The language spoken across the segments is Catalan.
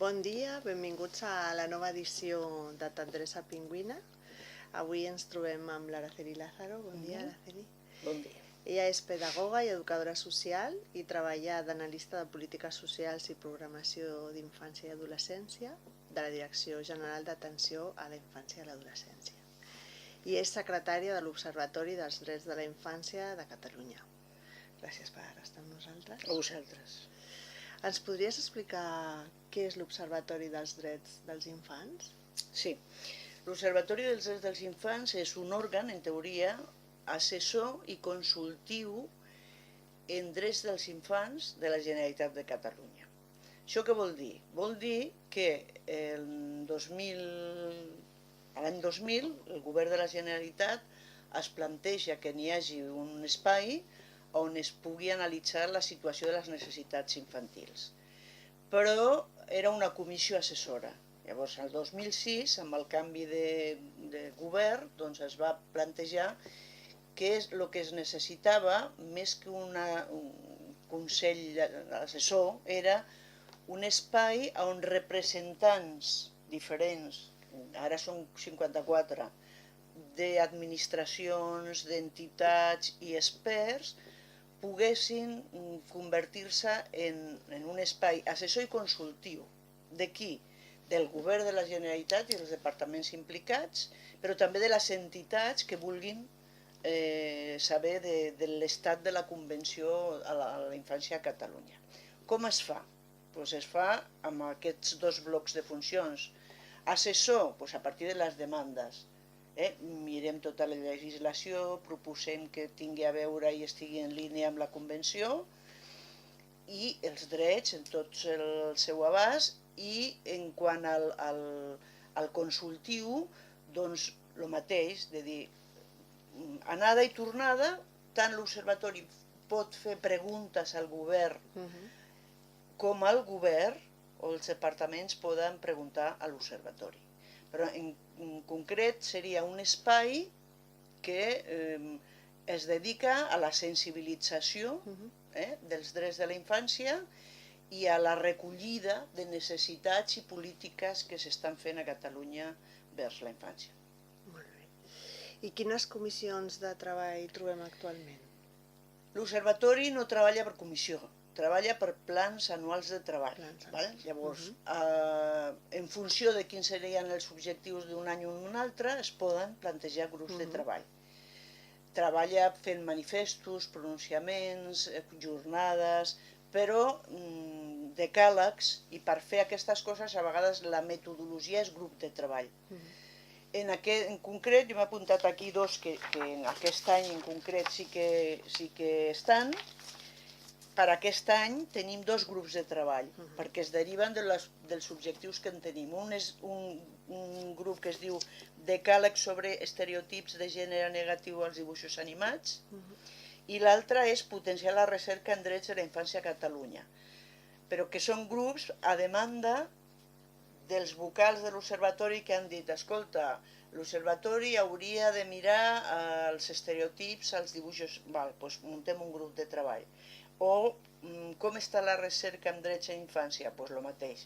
Bon dia, benvinguts a la nova edició de Tendresa Pingüina. Avui ens trobem amb l'Araceli Lázaro. Bon dia, Araceli. Bon dia. Ella és pedagoga i educadora social i treballa d'analista de polítiques socials i programació d'infància i adolescència de la Direcció General d'Atenció a la Infància i l'Adolescència. I és secretària de l'Observatori dels Drets de la Infància de Catalunya. Gràcies per estar amb nosaltres. A vosaltres. Ens podries explicar què és l'Observatori dels Drets dels Infants? Sí. L'Observatori dels Drets dels Infants és un òrgan, en teoria, assessor i consultiu en drets dels infants de la Generalitat de Catalunya. Això què vol dir? Vol dir que l'any 2000 el govern de la Generalitat es planteja que n'hi hagi un espai on es pugui analitzar la situació de les necessitats infantils. Però era una comissió assessora. Llavors, el 2006, amb el canvi de govern, doncs es va plantejar que el que es necessitava, més que un consell assessor, era un espai on representants diferents, ara són 54, d'administracions, d'entitats i experts, poguessin convertir-se en un espai assessor i consultiu. De qui? Del govern de la Generalitat i dels departaments implicats, però també de les entitats que vulguin saber de l'estat de la Convenció a la infància a Catalunya. Com es fa? Es fa amb aquests dos blocs de funcions. Assessor, a partir de les demandes. Mirem tota la legislació, proposem que tingui a veure i estigui en línia amb la Convenció i els drets en tot el seu abast, i en quant al consultiu, doncs el mateix, de dir, anada i tornada, tant l'Observatori pot fer preguntes al govern com el govern o els departaments poden preguntar a l'Observatori. Però en concret seria un espai que es dedica a la sensibilització dels drets de la infància i a la recollida de necessitats i polítiques que s'estan fent a Catalunya vers la infància. Molt bé. I quines comissions de treball trobem actualment? L'Observatori no treballa per comissió, treballa per plans anuals de treball. Llavors, en funció de quins serien els objectius d'un any o d'un altre, es poden plantejar grups de treball. Treballa fent manifestos, pronunciaments, jornades, però decàlegs, i per fer aquestes coses a vegades la metodologia és grup de treball. En concret, jo m'he apuntat aquí dos que aquest any en concret sí que estan. Per aquest any tenim dos grups de treball, perquè es deriven dels objectius que en tenim. Un és un grup que es diu Decàleg sobre estereotips de gènere negatiu als dibuixos animats, i l'altre és potenciar la recerca en drets de la infància a Catalunya, però que són grups a demanda dels vocals de l'Observatori que han dit: escolta, l'Observatori hauria de mirar els estereotips als dibuixos, doncs muntem un grup de treball. O com està la recerca en drets a la infància? Doncs el mateix.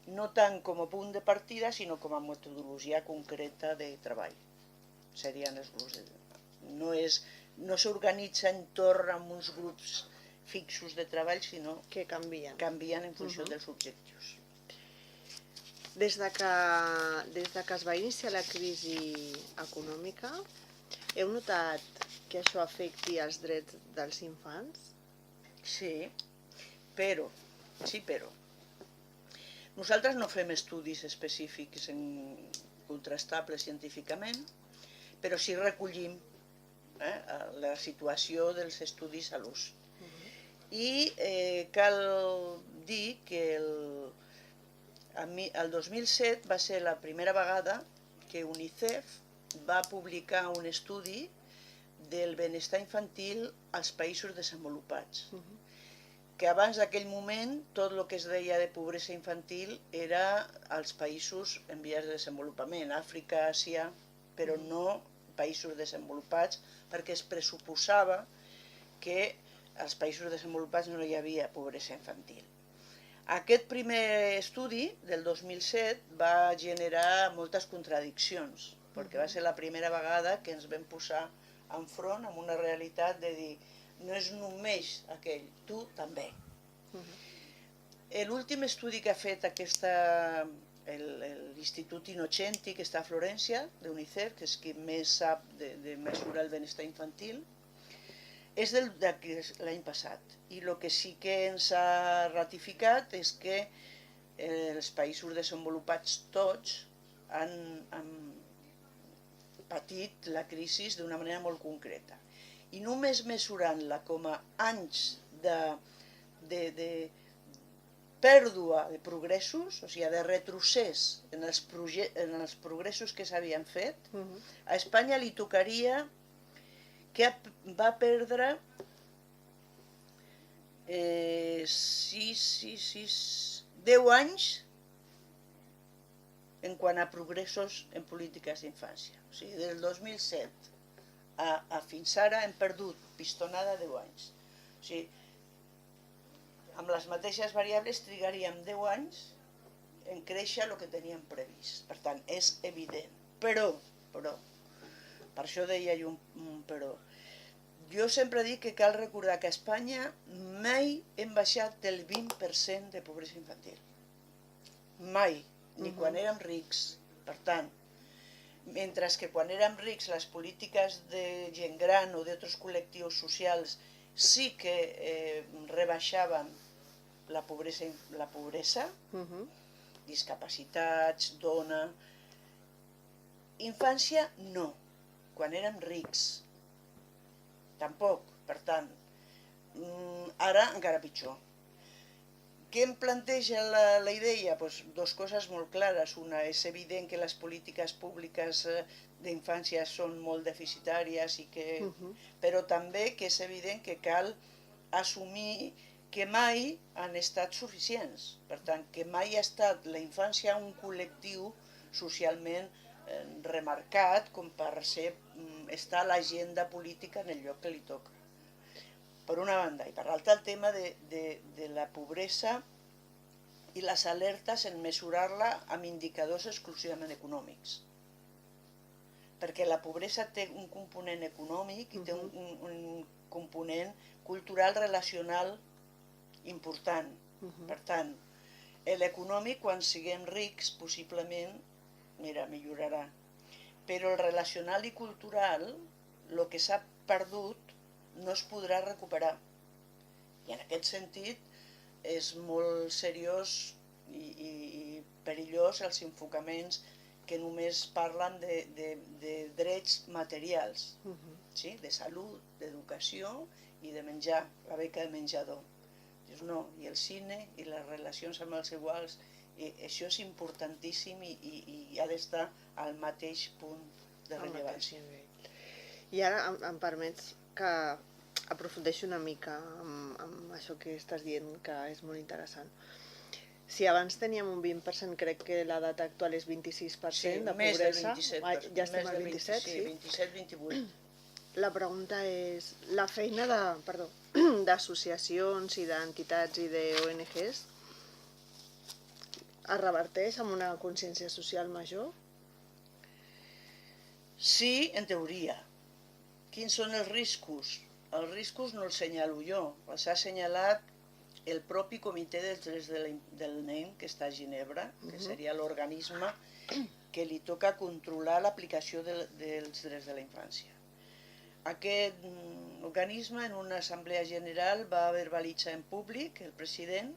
No tant com a punt de partida, sinó com a metodologia concreta de treball. Serien els grups de treball. No s'organitza entorn amb uns grups fixos de treball, sinó que canvien en funció dels objectius. Des de que es va iniciar la crisi econòmica, heu notat que això afecti els drets dels infants? Sí, però nosaltres no fem estudis específics contrastables científicament, però sí recollim la situació dels estudis a l'ús. I cal dir que el 2007 va ser la primera vegada que UNICEF va publicar un estudi del benestar infantil als països desenvolupats. Que abans d'aquell moment tot el que es deia de pobresa infantil era als països en vies de desenvolupament, Àfrica, Àsia, però no països desenvolupats, perquè es pressuposava que als països desenvolupats no hi havia pobresa infantil. Aquest primer estudi, del 2007, va generar moltes contradiccions, perquè va ser la primera vegada que ens vam posar enfront amb una realitat de dir no és només aquell, tu també. L'últim estudi que ha fet l'Institut Innocenti, que està a Florència, d'UNICEF, que és qui més sap de mesurar el benestar infantil, és l'any passat. I el que sí que ens ha ratificat és que els països desenvolupats tots han patit la crisi d'una manera molt concreta. I només mesurant-la com a anys de pèrdua de progressos, o sigui, de retrocés en els progressos que s'havien fet, a Espanya li tocaria que va perdre 10 anys en quant a progressos en polítiques d'infància. O sigui, del 2007 a fins ara hem perdut pistonada 10 anys. O sigui, amb les mateixes variables trigaríem 10 anys en créixer el que teníem previst. Per tant, és evident. Però, per això deia jo un però, jo sempre dic que cal recordar que a Espanya mai hem baixat del 20% de pobresa infantil. Mai, ni quan érem rics. Per tant, mentre que quan érem rics les polítiques de gent gran o d'altres col·lectius socials sí que rebaixaven la pobresa, discapacitats, dona. Infància, no. Quan érem rics, tampoc. Per tant, ara encara pitjor. Què em planteja la idea? Doncs dues coses molt clares. Una, és evident que les polítiques públiques d'infància són molt deficitàries, però també que és evident que cal assumir que mai han estat suficients. Per tant, que mai ha estat la infància un col·lectiu socialment remarcat com per estar a l'agenda política en el lloc que li toca. Per una banda. I per l'altra, el tema de la pobresa i les alertes en mesurar-la amb indicadors exclusivament econòmics. Perquè la pobresa té un component econòmic i té un component cultural relacional important. Per tant, l'econòmic, quan siguem rics, possiblement, millorarà. Però el relacional i cultural, el que s'ha perdut, no es podrà recuperar. I en aquest sentit, és molt seriós i perillós els enfocaments que només parlen de drets materials, de salut, d'educació i de menjar, la beca de menjador. No, i el cine i les relacions amb els iguals, això és importantíssim i ha d'estar al mateix punt de rellevància. I ara em permets que aprofundeixi una mica amb això que estàs dient, que és molt interessant. Si abans teníem un 20%, crec que la data actual és 26% de pobresa. Sí, més del 27%. Ja estem al 27%, sí? 27-28%. La pregunta és, la feina d'associacions i d'entitats i d'ONGs es reverteix amb una consciència social major? Sí, en teoria. Quins són els riscos? Els riscos no els senyalo jo, els ha senyalat el propi Comitè dels Drets del Nen, que està a Ginebra, que seria l'organisme que li toca controlar l'aplicació dels drets de la infància. Aquest organisme, en una assemblea general, va verbalitzar en públic, el president,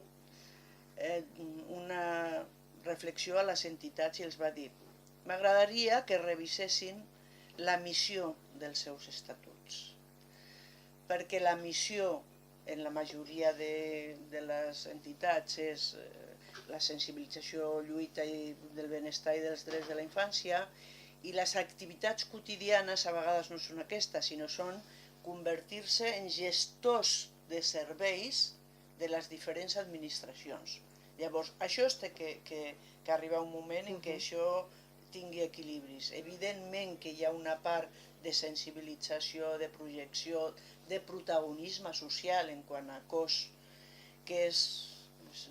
una reflexió a les entitats i els va dir: m'agradaria que revisessin la missió dels seus estatuts, perquè la missió en la majoria de les entitats és la sensibilització, lluita del benestar i dels drets de la infància, i les activitats quotidianes a vegades no són aquestes, sinó són convertir-se en gestors de serveis de les diferents administracions. Llavors, això té que arribar un moment en què això tingui equilibris. Evidentment que hi ha una part de sensibilització, de projecció, de protagonisme social en quant a cos, que és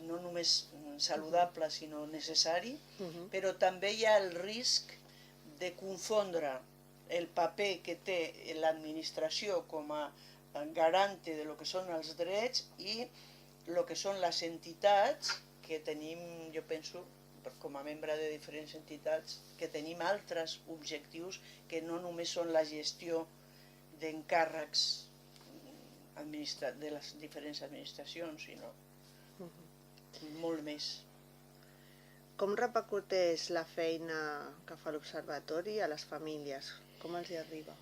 no només saludable sinó necessari, però també hi ha el risc de confondre el paper que té l'administració com a garante de lo que són els drets i el que són les entitats que tenim, jo penso, com a membre de diferents entitats, que tenim altres objectius que no només són la gestió d'encàrrecs de les diferents administracions, sinó molt més. Com repercuteix la feina que fa l'Observatori a les famílies? Com els hi arriba?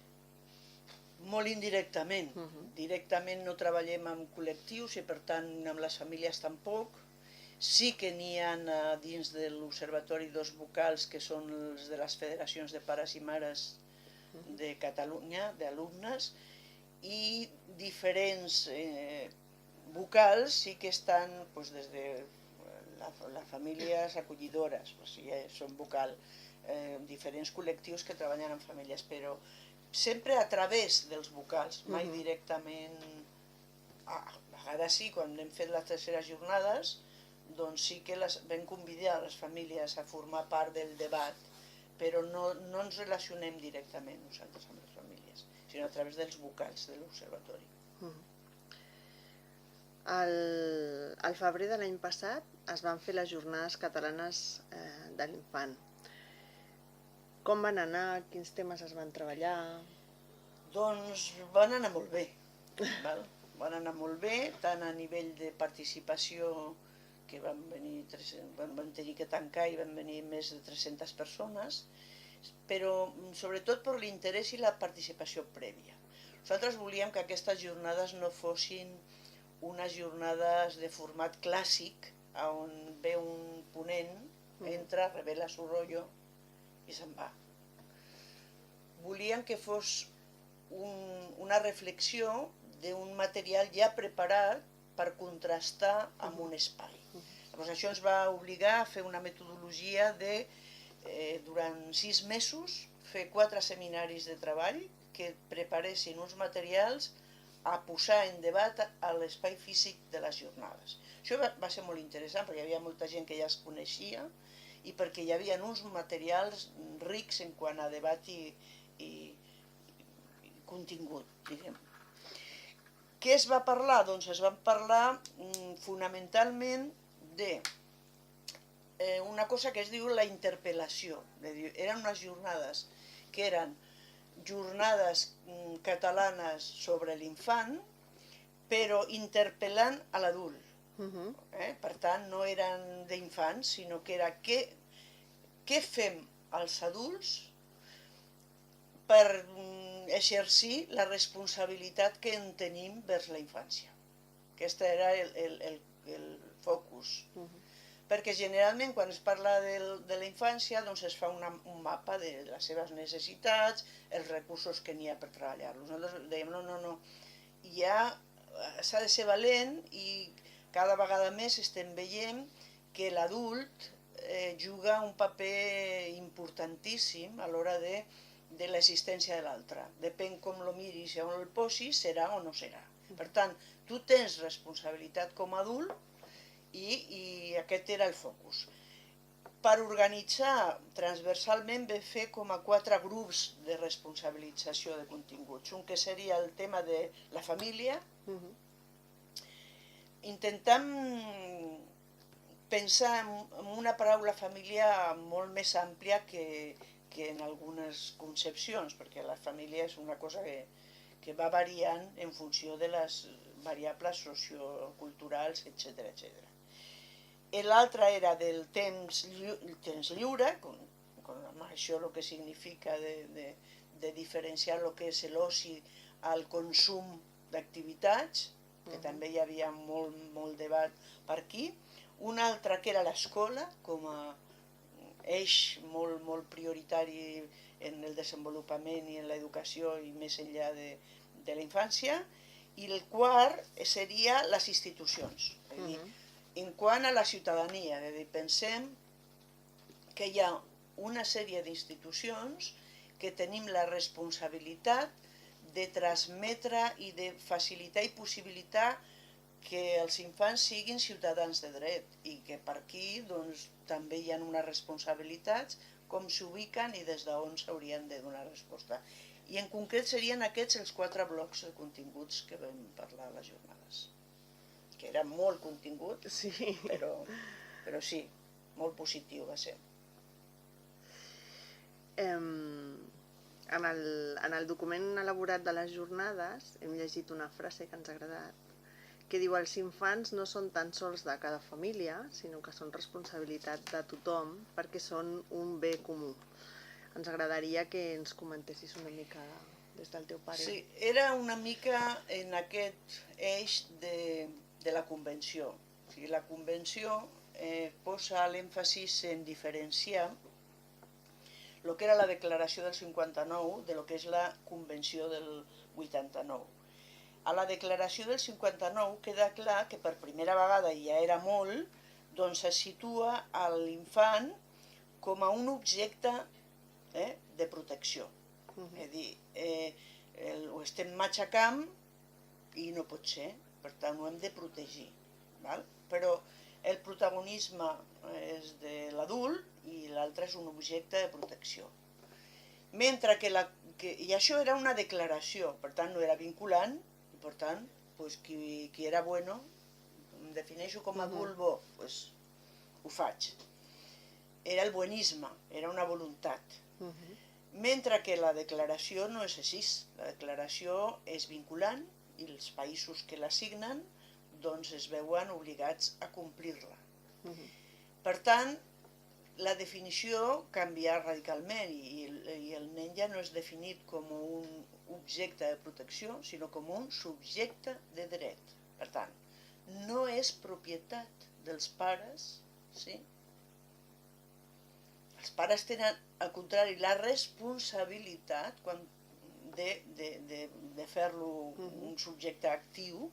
Molt indirectament. Directament no treballem amb col·lectius i per tant amb les famílies tampoc. Sí que n'hi ha dins de l'Observatori dos vocals que són els de les federacions de pares i mares de Catalunya, d'alumnes, i diferents vocals sí que estan des de les famílies acollidores, o sigui, són vocal, diferents col·lectius que treballen amb famílies, però sempre a través dels vocals, mai directament. A vegades sí, quan hem fet les terceres jornades, doncs sí que vam convidar les famílies a formar part del debat, però no ens relacionem directament nosaltres amb les famílies, sinó a través dels vocals de l'Observatori. Al febrer de l'any passat es van fer les Jornades Catalanes de l'Infant. Com van anar? Quins temes es van treballar? Doncs van anar molt bé. Van anar molt bé, tant a nivell de participació, que van tenir que tancar i van venir més de 300 persones, però sobretot per l'interès i la participació prèvia. Nosaltres volíem que aquestes jornades no fossin unes jornades de format clàssic, on ve un ponent, entra, revela su rotllo i se'n va. Volíem que fos una reflexió d'un material ja preparat per contrastar amb un espai. Llavors això ens va obligar a fer una metodologia de, durant 6 mesos, fer 4 seminaris de treball que preparessin uns materials a posar en debat a l'espai físic de les jornades. Això va ser molt interessant perquè hi havia molta gent que ja es coneixia i perquè hi havia uns materials rics en quant a debat i contingut, diguem. Què es va parlar? Doncs es van parlar fonamentalment d'una cosa que es diu la interpel·lació. Eren unes jornades que eren jornades catalanes sobre l'infant, però interpel·lant a l'adult. Per tant, no eren d'infants, sinó que era què fem els adults per exercir la responsabilitat que en tenim vers la infància. Aquest era el focus. Perquè generalment quan es parla de la infància es fa un mapa de les seves necessitats, els recursos que n'hi ha per treballar-los. Nosaltres dèiem no, s'ha de ser valent i cada vegada més estem veient que l'adult juga un paper importantíssim a l'hora de l'existència de l'altre. Depèn com lo miris i on el posis, serà o no serà. Per tant, tu tens responsabilitat com a adult i aquest era el focus. Per organitzar transversalment vam fer com a 4 grups de responsabilització de continguts. Un que seria el tema de la família. Intentam pensar en una paraula família molt més àmplia que en algunes concepcions, perquè la família és una cosa que va variant en funció de les variables socioculturals, etc. L'altre era del temps lliure, amb això el que significa de diferenciar el que és l'oci al consum d'activitats, que també hi havia molt debat per aquí. Un altre que era l'escola, com a eix molt prioritari en el desenvolupament i en l'educació i més enllà de la infància. I el quart seria les institucions. En quant a la ciutadania, pensem que hi ha una sèrie d'institucions que tenim la responsabilitat de transmetre i de facilitar i possibilitar que els infants siguin ciutadans de dret i que per aquí doncs, també hi ha unes responsabilitats, com s'ubiquen i des d'on s'haurien de donar resposta. I en concret serien aquests els 4 blocs de continguts que vam parlar a les jornades. Que era molt contingut, sí. però sí, molt positiu va ser. En el document elaborat de les jornades hem llegit una frase que ens ha agradat, que diu: els infants no són tan sols de cada família, sinó que són responsabilitat de tothom perquè són un bé comú. Ens agradaria que ens comentessis una mica des del teu parer. Sí, era una mica en aquest eix de la Convenció. O sigui, la Convenció posa l'èmfasis en diferenciar el que era la Declaració del 59 de lo que és la Convenció del 89. A la Declaració del 59 queda clar que per primera vegada, i ja era molt, doncs se situa l'infant com a un objecte de protecció. És a dir, ho estem matxacant i no pot ser, per tant ho hem de protegir. Però el protagonisme és de l'adult i l'altre és un objecte de protecció. Mentre que, i això era una declaració, per tant no era vinculant, i per tant, qui era bueno, em defineixo com a adult bo, ho faig. Era el buenisme, era una voluntat. Mentre que la declaració no és així. La declaració és vinculant i els països que la signen doncs es veuen obligats a complir-la. Per tant, la definició canvia radicalment i el nen ja no és definit com un objecte de protecció, sinó com un subjecte de dret. Per tant, no és propietat dels pares, sí? Els pares tenen, al contrari, la responsabilitat de fer-lo un subjecte actiu,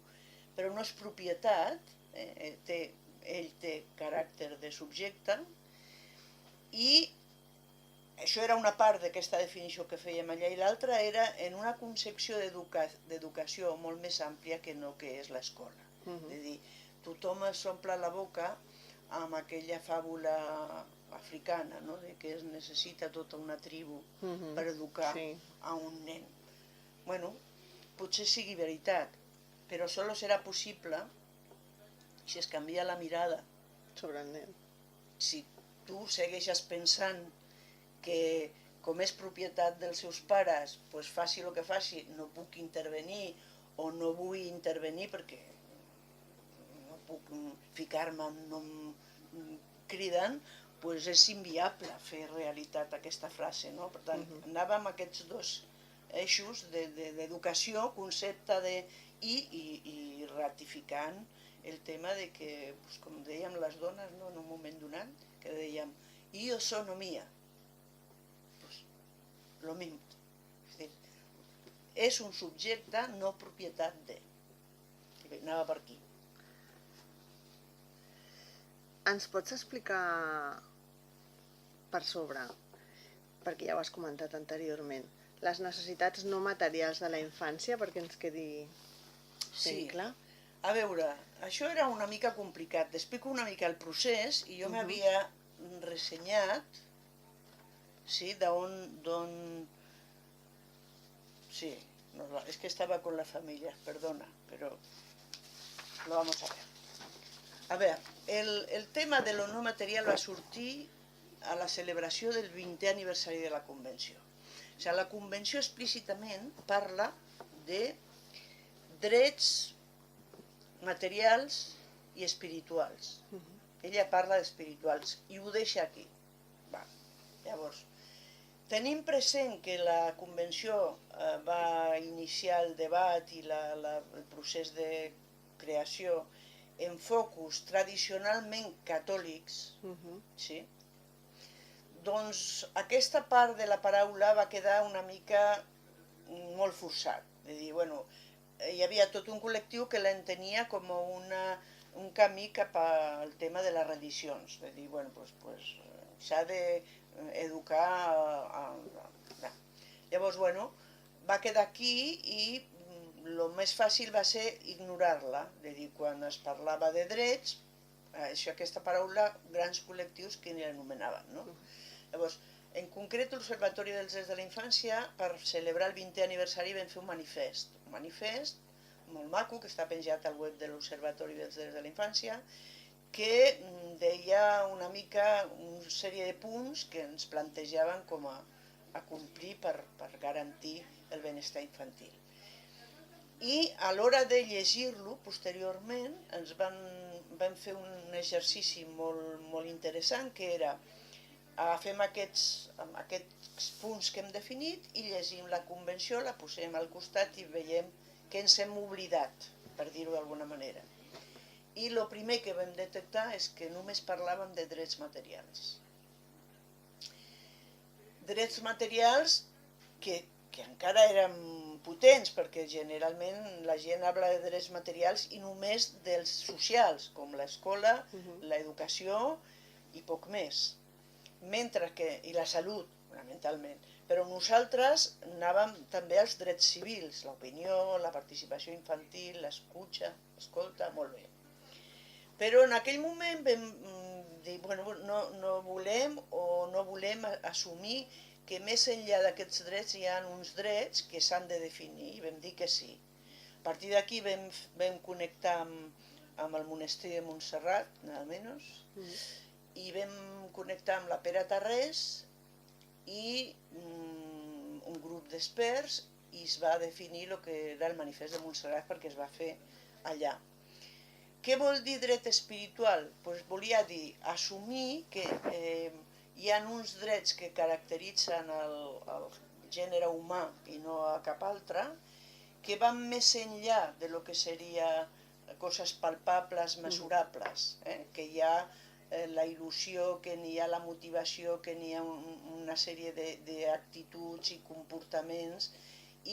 però no és propietat, ell té caràcter de subjecte, i això era una part d'aquesta definició que fèiem allà, i l'altra era en una concepció d'educació molt més àmplia que no que és l'escola. És a dir, tothom s'omple la boca amb aquella fàbula africana, de que es necessita tota una tribu per educar a un nen. Bueno, potser sigui veritat, però sols serà possible si es canvia la mirada sobre el nen. Si tu segueixes pensant que com és propietat dels seus pares, faci el que faci, no puc intervenir o no vull intervenir perquè no puc ficar-me on no em criden, és inviable fer realitat aquesta frase. Per tant, anàvem amb aquests dos eixos d'educació, concepte i ratificant el tema de que, com dèiem les dones en un moment donat, que dèiem, io sono mia. Lo mismo. És un subjecte, no propietat de. Anava per aquí. Ens pots explicar per sobre, perquè ja ho has comentat anteriorment, les necessitats no materials de la infància, perquè ens quedi ben clar? A veure, això era una mica complicat. T'explico una mica el procés i jo m'havia ressenyat d'on... Sí, es que estaba con la familia, perdona, pero lo vamos a ver. A ver, el tema de lo no material va sortir a la celebració del 20è aniversari de la Convenció. O sigui, la Convenció explícitament parla de drets materials i espirituals. Ella parla d'espirituals i ho deixa aquí. Llavors, tenim present que la Convenció va iniciar el debat i el procés de creació en focus tradicionalment catòlics, doncs aquesta part de la paraula va quedar una mica molt forçat. És a dir, hi havia tot un col·lectiu que l'entenia com un camí cap al tema de les religions. És a dir, s'ha d'educar... Llavors, va quedar aquí i el més fàcil va ser ignorar-la, és a dir, quan es parlava de drets, aquesta paraula, grans col·lectius que ni l'anomenaven, no? Llavors, en concret, l'Observatori dels Drets de la Infància, per celebrar el 20è aniversari, vam fer un manifest molt maco, que està penjat al web de l'Observatori dels Drets de la Infància, que deia una mica una sèrie de punts que ens plantejaven com a complir per garantir el benestar infantil. I a l'hora de llegir-lo, posteriorment, ens vam fer un exercici molt interessant, que era agafem aquests punts que hem definit i llegim la convenció, la posem al costat i veiem què ens hem oblidat, per dir-ho d'alguna manera. I el primer que vam detectar és que només parlàvem de drets materials. Drets materials que encara eren potents, perquè generalment la gent parla de drets materials i només dels socials, com l'escola, l'educació i poc més. I la salut, fonamentalment. Però nosaltres anàvem també als drets civils, l'opinió, la participació infantil, l'escolta, molt bé. Però en aquell moment vam dir, no volem assumir que més enllà d'aquests drets hi ha uns drets que s'han de definir, i vam dir que sí. A partir d'aquí vam connectar amb el monestir de Montserrat, nada menos, i vam connectar amb la Pere Tarrés i un grup d'experts i es va definir el que era el manifest de Montserrat perquè es va fer allà. Què vol dir dret espiritual? Volia dir assumir que hi ha uns drets que caracteritzen el gènere humà i no a cap altre, que van més enllà de lo que seria coses palpables, mesurables, que hi ha la il·lusió, que n'hi ha la motivació, que n'hi ha una sèrie d'actituds i comportaments,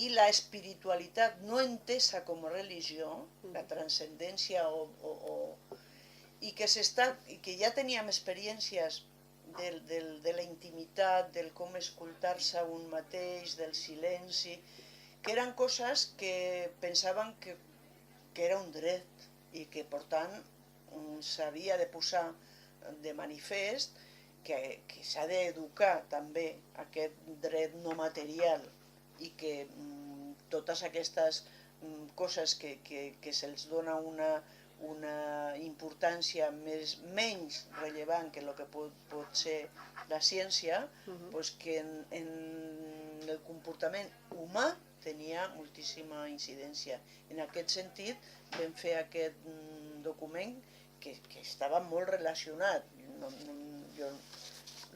i la espiritualitat no entesa com a religió, la transcendència i que ja teníem experiències de la intimitat, del com escoltar-se un mateix, del silenci, que eren coses que pensaven que era un dret i que, per tant, s'havia de posar de manifest que s'ha d'educar també aquest dret no material i que totes aquestes coses que se'ls dona una importància menys rellevant que el que pot ser la ciència, que en el comportament humà tenia moltíssima incidència. En aquest sentit vam fer aquest document que estava molt relacionat. Jo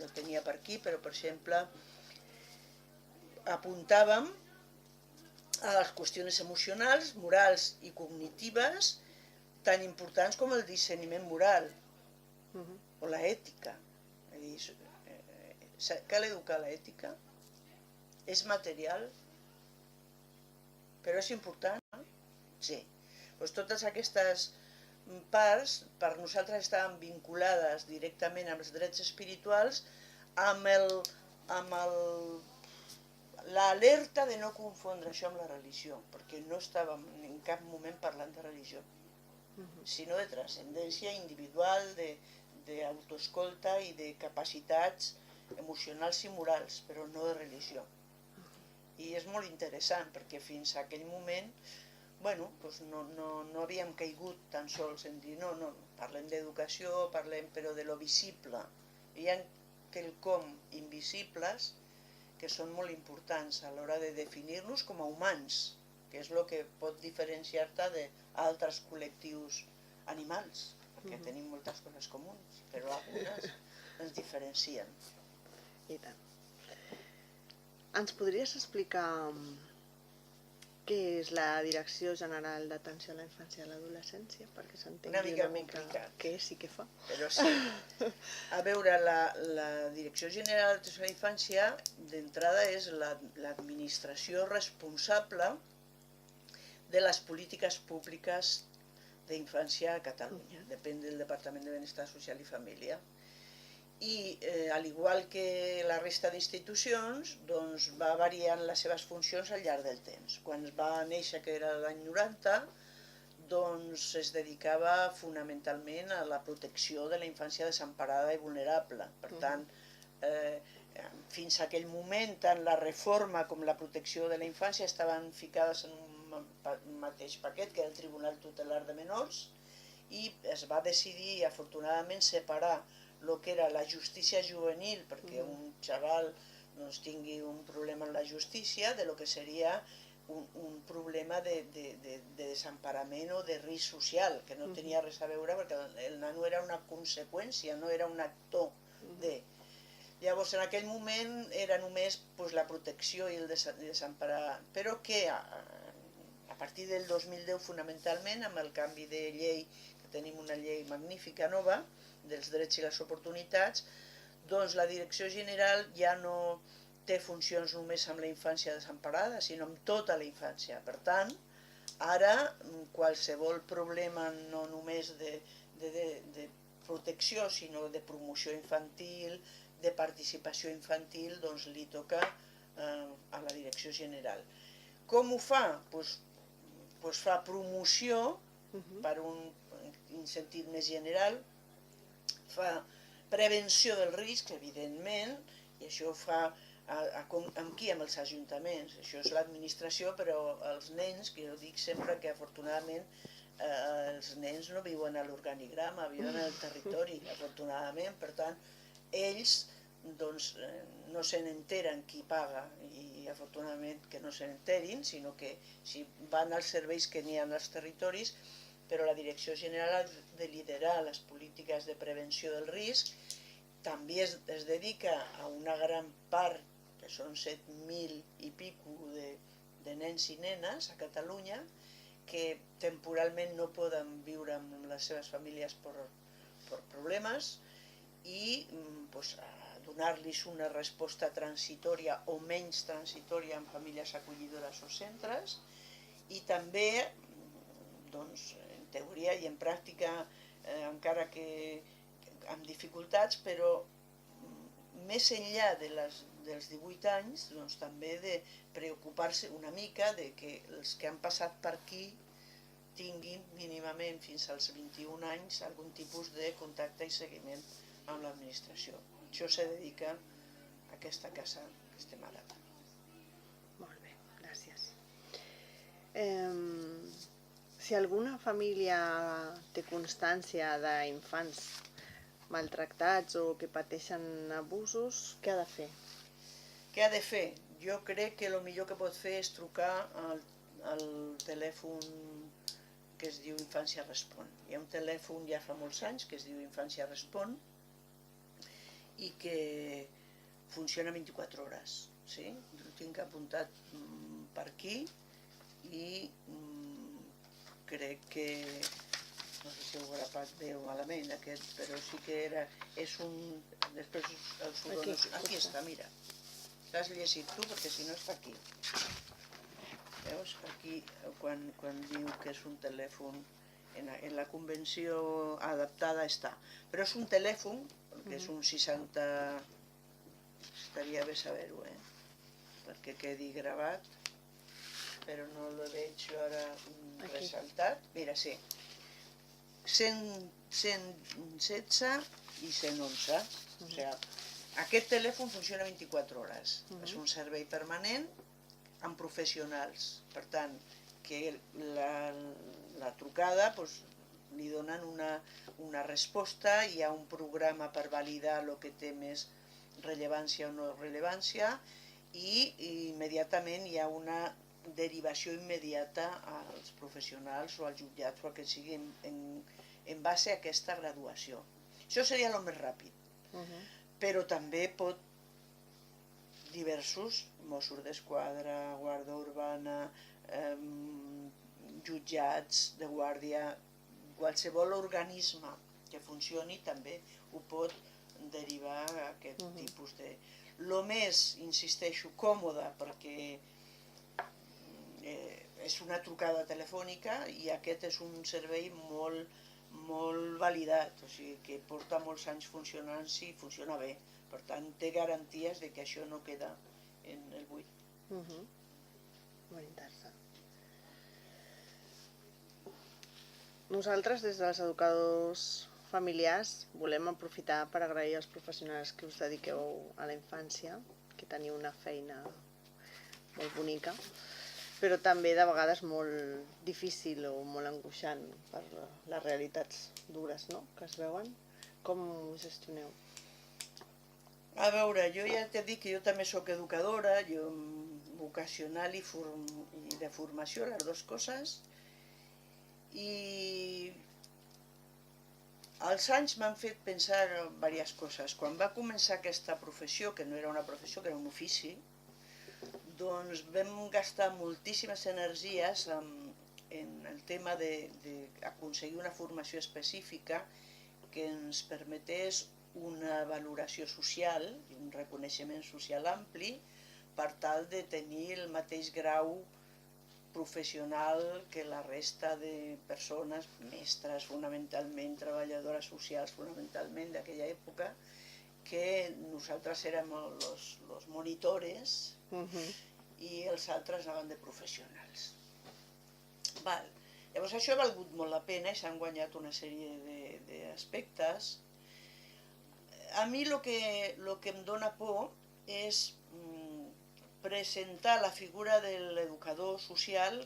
no tenia per aquí, però per exemple apuntàvem a les qüestions emocionals, morals i cognitives tan importants com el discerniment moral o l'ètica. Cal educar l'ètica? És material? Però és important? Sí. Totes aquestes parts per nosaltres estaven vinculades directament amb els drets espirituals amb l'alerta de no confondre això amb la religió, perquè no estàvem en cap moment parlant de religió, sinó de transcendència individual, d'autoescolta i de capacitats emocionals i morals, però no de religió. I és molt interessant perquè fins a aquell moment no havíem caigut tan sols en dir no, parlem d'educació, parlem però de lo visible. Hi ha quelcom invisibles que són molt importants a l'hora de definir-nos com a humans, que és el que pot diferenciar-te d'altres col·lectius animals, perquè tenim moltes coses comuns, però algunes ens diferencien. I tant. Ens podries explicar què és la Direcció General d'Atenció a la Infància i a l'Adolescència? Perquè s'entengui una mica què és i què fa. Però sí. A veure, la Direcció General d'Atenció a la Infància, d'entrada, és l'administració responsable de les polítiques públiques d'infància a Catalunya. Depèn del Departament de Benestar Social i Família. i, al igual que la resta d'institucions, doncs va variant les seves funcions al llarg del temps. Quan va néixer, que era l'any 90, doncs es dedicava fonamentalment a la protecció de la infància desemparada i vulnerable. Per tant, fins a aquell moment, tant la reforma com la protecció de la infància estaven ficades en un mateix paquet, que era el Tribunal Tutelar de Menors, i es va decidir, afortunadament, separar el que era la justícia juvenil, perquè un xaval doncs, tingui un problema en la justícia, de lo que seria un problema de desemparament o de risc social, que no tenia res a veure, perquè el nano era una conseqüència, no era un actor de... Llavors, en aquell moment era només la protecció i el desemparar, però que a partir del 2010, fonamentalment, amb el canvi de llei, que tenim una llei magnífica nova, dels drets i les oportunitats, doncs la Direcció General ja no té funcions només amb la infància desemparada, sinó amb tota la infància. Per tant, ara qualsevol problema no només de protecció, sinó de promoció infantil, de participació infantil, doncs li toca a la Direcció General. Com ho fa? Doncs fa promoció, per un sentit més general, fa prevenció del risc, evidentment, i això ho fa amb qui? Amb els ajuntaments. Això és l'administració, però els nens, que jo dic sempre que afortunadament els nens no viuen a l'organigrama, viuen al territori, afortunadament. Per tant, ells doncs, no se n'enteren qui paga, i afortunadament que no se n'enterin, sinó que si van als serveis que n'hi ha als territoris, però la Direcció General ha de liderar les polítiques de prevenció del risc. També es dedica a una gran part, que són 7.000 i pico de nens i nenes a Catalunya, que temporalment no poden viure amb les seves famílies per problemes, i donar-los una resposta transitòria o menys transitòria en famílies acollidores o centres, i també, doncs, en teoria i en pràctica, encara que amb dificultats, però més enllà dels 18 anys, doncs també de preocupar-se una mica de que els que han passat per aquí tinguin mínimament fins als 21 anys algun tipus de contacte i seguiment amb l'administració. Això se dedica a aquesta casa que estem ara. Molt bé, gràcies. Si alguna família té constància d'infants maltractats o que pateixen abusos, què ha de fer? Què ha de fer? Jo crec que el millor que pot fer és trucar al telèfon que es diu Infància Respon. Hi ha un telèfon ja fa molts anys que es diu Infància Respon i que funciona 24 hores. Sí? Ho tinc apuntat per aquí i crec que... no sé si ho he grapat bé o malament aquest, però sí que era... és un... després els ho dono... Aquí està, mira. L'has llegit tu, perquè si no està aquí. Veus? Aquí, quan diu que és un telèfon, en la convenció adaptada està. Però és un telèfon, perquè és un 60... estaria bé saber-ho, perquè quedi gravat, però no el veig jo ara ressaltat. Mira, sí. 116 i 111. O sigui, aquest telèfon funciona 24 hores. És un servei permanent amb professionals. Per tant, que la trucada li donen una resposta, hi ha un programa per validar el que té més rellevància o no rellevància, i immediatament hi ha una derivació immediata als professionals o als jutjats o al que sigui en base a aquesta graduació. Això seria el més ràpid. Però també pot diversos, Mossos d'Esquadra, Guàrdia Urbana, jutjats de guàrdia, qualsevol organisme que funcioni també ho pot derivar a aquest tipus de... Lo més, insisteixo, còmode, perquè és una trucada telefònica i aquest és un servei molt, molt validat, o sigui que porta molts anys funcionant i funciona bé. Per tant, té garanties de que això no queda en el buit. Molt interessant. Nosaltres, des dels educadors familiars, volem aprofitar per agrair als professionals que us dediqueu a la infància, que teniu una feina molt bonica, però també de vegades molt difícil o molt angoixant per les realitats dures, no?, que es veuen. Com ho gestioneu? A veure, jo ja t'he dit que jo també sóc educadora, jo vocacional i de formació, les dues coses, i els anys m'han fet pensar diverses coses. Quan va començar aquesta professió, que no era una professió, que era un ofici, doncs vam gastar moltíssimes energies en el tema d'aconseguir una formació específica que ens permetés una valoració social i un reconeixement social ampli per tal de tenir el mateix grau professional que la resta de persones, mestres fonamentalment, treballadores socials fonamentalment d'aquella època, que nosaltres érem els monitores i els altres anaven de professionals. Llavors això ha valgut molt la pena i s'han guanyat una sèrie d'aspectes. A mi el que em dóna por és presentar la figura de l'educador social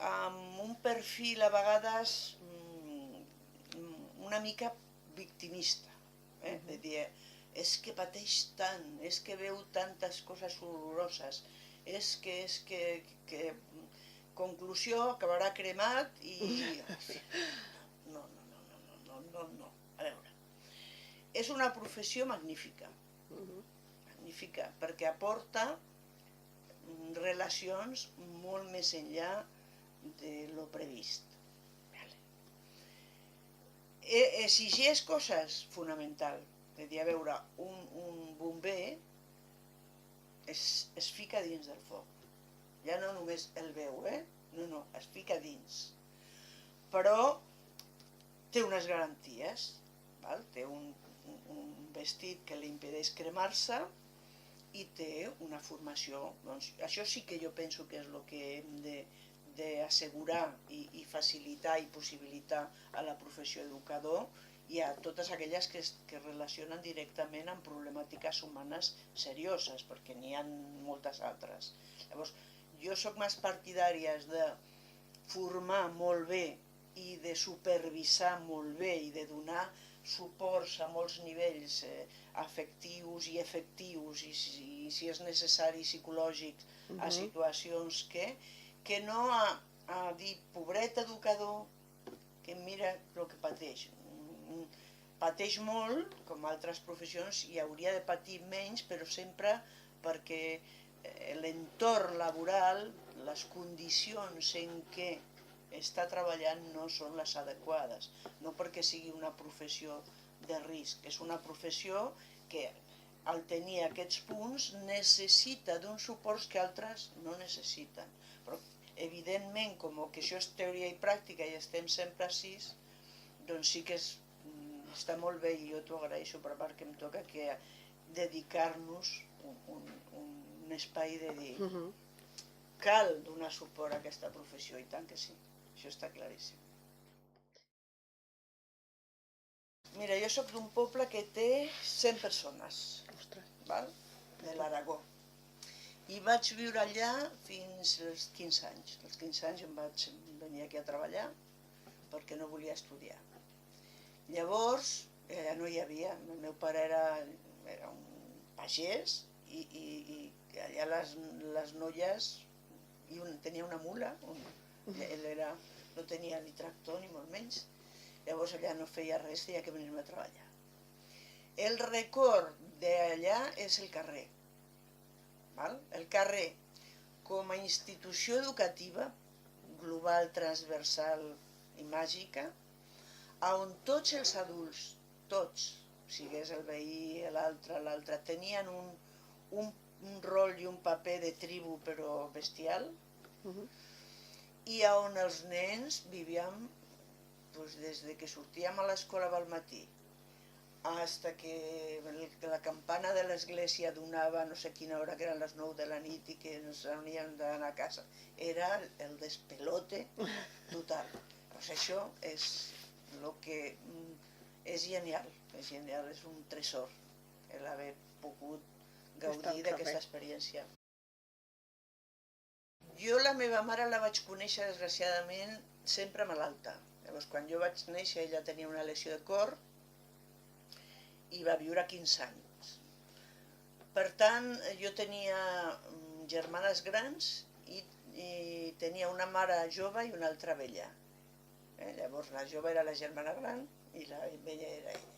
amb un perfil a vegades una mica victimista, de dir, és que pateix tant, és que veu tantes coses horroroses, és que conclusió, acabarà cremat i... No. A veure, és una professió magnífica, perquè aporta relacions molt més enllà de lo previst. Exigeix coses fonamentals. És a dir, a veure, un bomber es fica dins del foc. Ja no només el veu, no, es fica dins. Però té unes garanties, té un vestit que li impedeix cremar-se i té una formació. Doncs això sí que jo penso que és el que hem d'assegurar i facilitar i possibilitar a la professió educador i a totes aquelles que es relacionen directament amb problemàtiques humanes serioses, perquè n'hi ha moltes altres. Llavors, jo sóc més partidària de formar molt bé i de supervisar molt bé i de donar suports a molts nivells afectius i efectius i, si és necessari, psicològics, a situacions que no a dir, pobret educador, que mira el que pateix. Pateix molt, com altres professions, i hauria de patir menys, però sempre perquè l'entorn laboral, les condicions en què està treballant no són les adequades, no perquè sigui una professió de risc, és una professió que al tenir aquests punts necessita d'uns suports que altres no necessiten. Però evidentment, com que això és teoria i pràctica i estem sempre així, doncs sí que està molt bé i jo t'ho agraeixo per part que em toca que dedicar-nos un espai de dir cal donar suport a aquesta professió, i tant que sí, això està claríssim. Mira, jo sóc d'un poble que té 100 persones, de l'Aragó, i vaig viure allà fins als 15 anys. Als 15 anys em vaig venir aquí a treballar perquè no volia estudiar. Llavors, allà no hi havia, el meu pare era un pagès i allà les noies, tenia una mula, ell no tenia ni tractor ni molt menys, llavors allà no feia res, tenia que venir-me a treballar. El record d'allà és el carrer. El carrer, com a institució educativa, global, transversal i màgica, on tots els adults, tots, sigués el veí, l'altre, tenien un rol i un paper de tribu però bestial, i on els nens vivíem des que sortíem a l'escola al matí hasta que la campana de l'església donava no sé quina hora, que eren les 9 de la nit i que ens hauríem d'anar a casa, era el despelote total. Doncs això és el que és genial, és un tresor l'haver pogut gaudir d'aquesta experiència. Jo la meva mare la vaig conèixer, desgraciadament, sempre malalta. Llavors, quan jo vaig néixer, ella tenia una lesió de cor i va viure 15 anys. Per tant, jo tenia germanes grans i tenia una mare jove i una altra vella. Llavors, la jove era la germana gran i la vella era ella.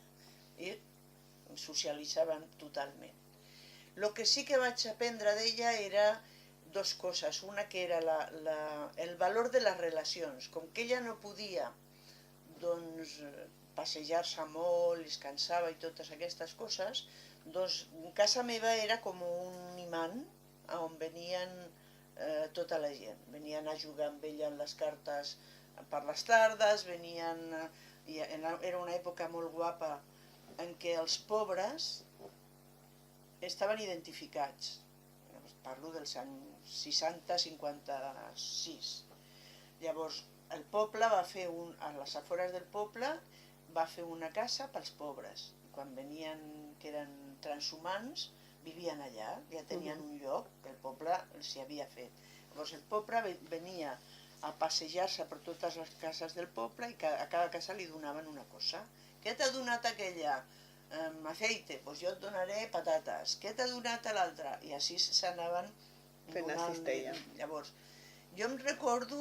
I socialitzaven totalment. El que sí que vaig aprendre d'ella era dues coses. Una que era el valor de les relacions. Com que ella no podia passejar-se molt, es cansava i totes aquestes coses, doncs casa meva era com un imant on venien tota la gent. Venien a jugar amb ella en les cartes per les tardes, era una època molt guapa en què els pobres estaven identificats. Parlo dels anys 60-56. Llavors, el poble va fer a les afores del poble, va fer una casa pels pobres. Quan venien, que eren transhumants, vivien allà, ja tenien un lloc que el poble els hi havia fet. Llavors, el poble venia a passejar-se per totes les cases del poble i a cada casa li donaven una cosa. Què t'ha donat aquella? Aceite, doncs jo et donaré patates. Què t'ha donat l'altre? I així s'anaven donant. Llavors, jo em recordo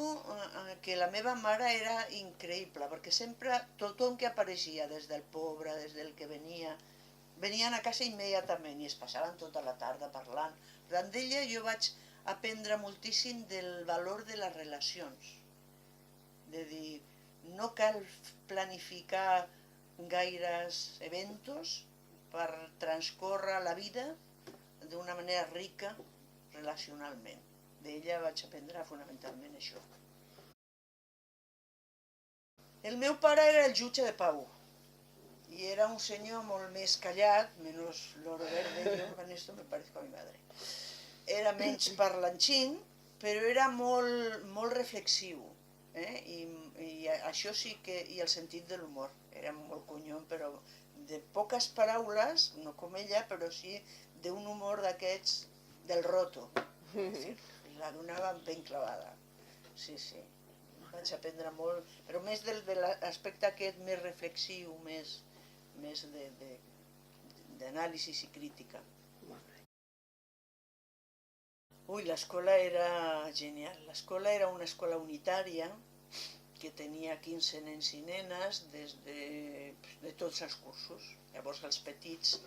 que la meva mare era increïble, perquè sempre tothom que apareixia, des del pobre, des del que venia, venien a casa immediatament i es passaven tota la tarda parlant. Per tant, d'ella jo vaig aprendre moltíssim del valor de les relacions. De dir, no cal planificar gaires eventos per transcórrer la vida d'una manera rica relacionalment. D'ella vaig aprendre fonamentalment això. El meu pare era el jutge de pau i era un senyor molt més callat, menos l'oro verde, yo con esto me parezco a mi madre. Era menys parlanxín, però era molt reflexiu. I això sí que, i el sentit de l'humor, era molt conyon, però de poques paraules, no com ella, però sí d'un humor d'aquests del roto. La donava ben clavada. Sí, vaig aprendre molt, però més de l'aspecte aquest més reflexiu, més d'anàlisi i crítica. Ui, l'escola era genial. L'escola era una escola unitària que tenia 15 nens i nenes de tots els cursos. Llavors els petits,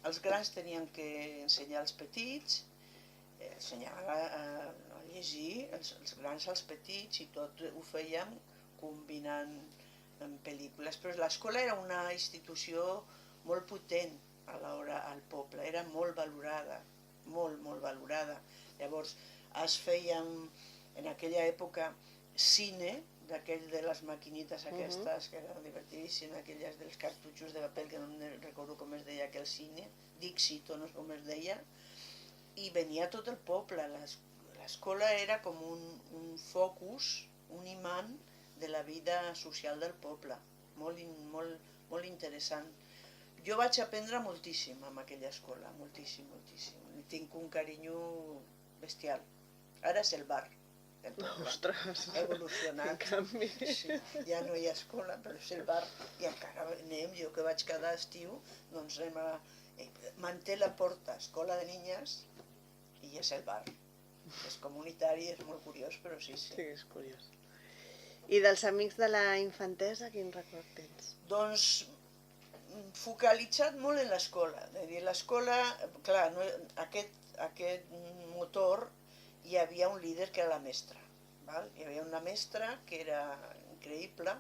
els grans tenien que ensenyar als petits, ensenyaven a llegir els grans als petits i tot ho fèiem combinant amb pel·lícules. Però l'escola era una institució molt potent a l'hora al poble, era molt valorada, molt valorada. Llavors es feien en aquella època cine, d'aquell de les maquinites aquestes, que eren divertidíssimes, aquelles dels cartutxos de paper, que no recordo com es deia aquell cine, Dixit o no sé com es deia, i venia tot el poble. L'escola era com un focus, un imant de la vida social del poble, molt interessant. Jo vaig aprendre moltíssim amb aquella escola, moltíssim. Tinc un carinyo bestial. Ara és el bar del poble. Ostres! Ha evolucionat. Sí, ja no hi ha escola, però és el bar. I encara anem, jo que vaig cada estiu, doncs anem a... Manté la porta, escola de niñas, i és el bar. És comunitari, és molt curiós, però sí. Sí, és curiós. I dels amics de la infantesa, quin record tens? Doncs focalitzat molt en l'escola. L'escola, clar, aquest motor, hi havia un líder que era la mestra. Hi havia una mestra que era increïble,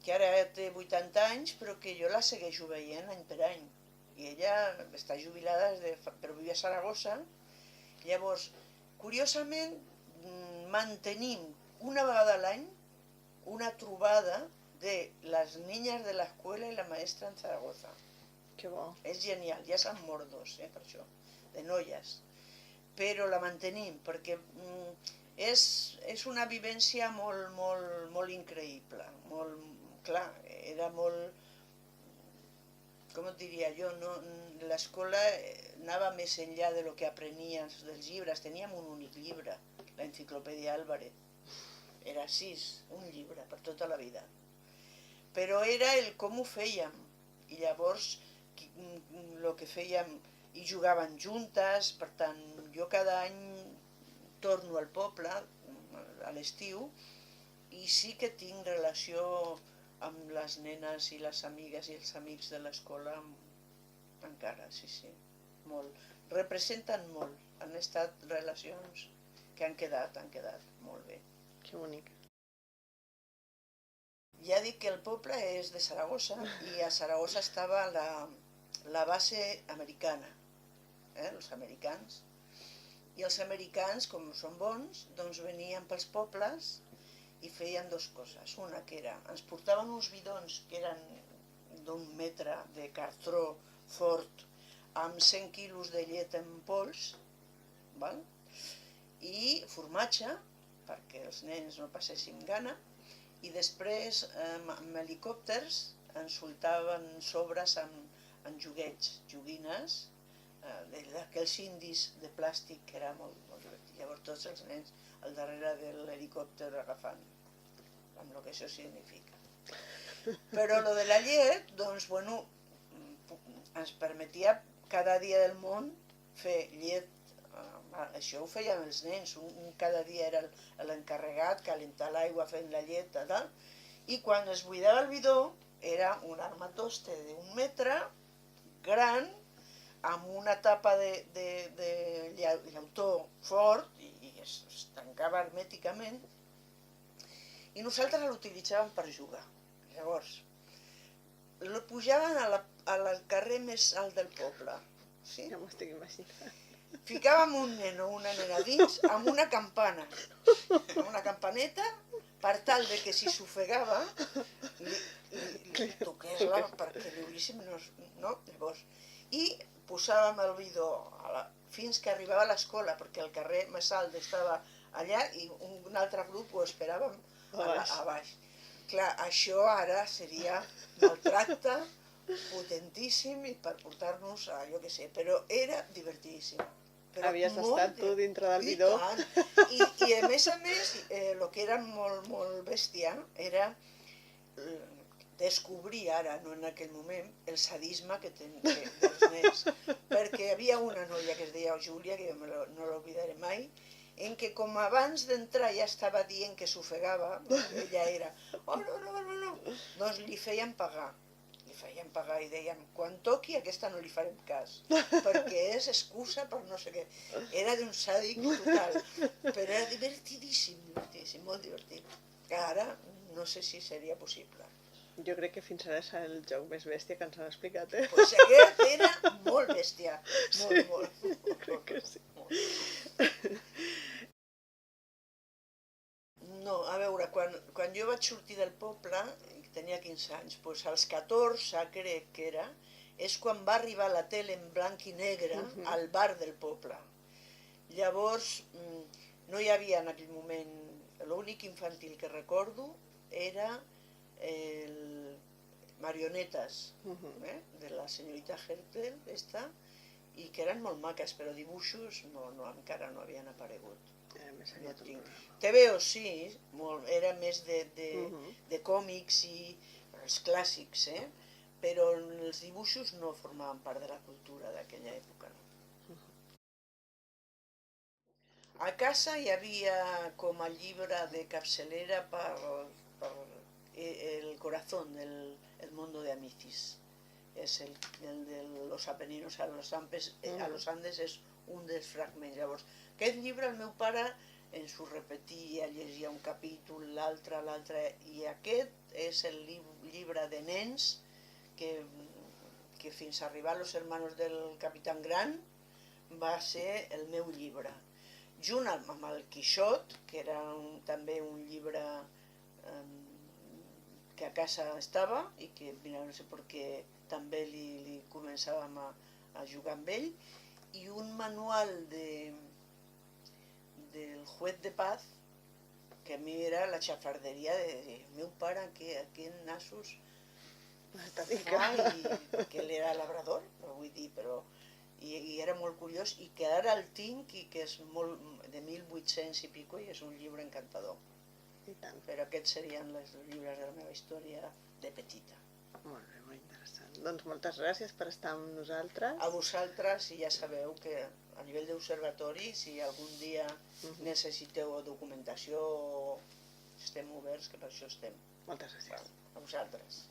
que ara té 80 anys, però que jo la segueixo veient any per any. I ella està jubilada, però viu a Saragossa. Llavors, curiosament, mantenim una vegada a l'any una trobada de las niñas de la escuela y la maestra en Zaragoza. Que bo. És genial, ja s'han mort dos, per això, de noies. Però la mantenim, perquè és una vivència molt increïble. Clar, era molt... Com et diria jo, l'escola anava més enllà de lo que aprenies dels llibres. Teníem un únic llibre, l'Enciclopèdia Álvarez. Era 6, un llibre per tota la vida. Però era el com ho fèiem. I llavors, el que fèiem, i jugaven juntes, per tant, jo cada any torno al poble, a l'estiu, i sí que tinc relació amb les nenes i les amigues i els amics de l'escola encara, sí, molt. Representen molt, han estat relacions que han quedat molt bé. Que bonic. Ja dic que el poble és de Saragossa i a Saragossa estava la base americana, els americans. I els americans, com són bons, doncs venien pels pobles i feien dues coses. Una que era, ens portaven uns bidons que eren d'1 metre de cartró fort amb 100 quilos de llet en pols, i formatge, perquè els nens no passessin gana, i després amb helicòpters ens soltaven sobres amb joguines, d'aquells indis de plàstic que era molt divertit. Llavors tots els nens al darrere de l'helicòpter agafant, amb el que això significa. Però lo de la llet, doncs, bueno, ens permetia cada dia del món fer llet. Això ho feien els nens, cada dia era l'encarregat, calentar l'aigua fent la llet, i quan es buidava el bidó era un armatoste d'1 metre, gran, amb una tapa de llautó fort i es tancava hermèticament i nosaltres l'utilitzàvem per jugar. Llavors, pujaven al carrer més alt del poble. Ja m'ho estic imaginant. Ficàvem un nen o una nena dins amb una campana, amb una campaneta, per tal de que si s'ofegava li toqués-la perquè li obríssim, no? Llavors, i posàvem el bidó fins que arribava a l'escola, perquè el carrer més alt estava allà i un altre grup ho esperàvem a baix. Clar, això ara seria maltracte potentíssim i per portar-nos a jo què sé, però era divertidíssim. Havies estat tu dintre del bidó? I a més, el que era molt bèstia era descobrir ara, no en aquell moment, el sadisme dels nens. Perquè hi havia una noia que es deia Júlia, que jo no l'oblidaré mai, en què com abans d'entrar ja estava dient que s'ofegava, ella era, oh no, doncs li feien pagar. I deien, quan toqui aquesta no li farem cas, perquè és excusa per no sé què. Era d'un sàdic total, però era divertidíssim, molt divertit. Ara no sé si seria possible. Jo crec que fins ara és el joc més bèstia que ens han explicat, Doncs aquest era molt bèstia, molt. Crec que sí. No, a veure, quan jo vaig sortir del poble, tenia 15 anys, doncs als 14, crec que era, és quan va arribar la tele en blanc i negre al bar del poble. Llavors, no hi havia en aquell moment, l'únic infantil que recordo era marionetes de la senyorita Hertel, i que eren molt maques, però dibuixos encara no havien aparegut. TVO sí, era més de còmics i els clàssics, però els dibuixos no formaven part de la cultura d'aquella època. A casa hi havia com a llibre de capçalera per El corazón del mundo de Amicis. És el de los Apeninos a los Andes, és un dels fragments. Llavors, aquest llibre el meu pare ens ho repetia, llegia un capítol, l'altre, i aquest és el llibre de nens que fins a arribar a Los Hermanos del Capitán Gran va ser el meu llibre. Junt amb el Quixot, que era també un llibre que a casa estava i que no sé per què també li començàvem a jugar amb ell, i un manual del juez de paz, que a mi era la xafarderia de meu pare, que nassos Està perquè ell era labrador, vull dir, però i era molt curiós, i que ara el tinc i que és de 1800 i pico i és un llibre encantador. I tant. Però aquests serien els llibres de la meva història de petita. Molt bé, molt interessant. Doncs moltes gràcies per estar amb nosaltres. A vosaltres, i ja sabeu que a nivell d'observatori, si algun dia necessiteu documentació, estem oberts, que per això estem. Moltes gràcies. A vosaltres.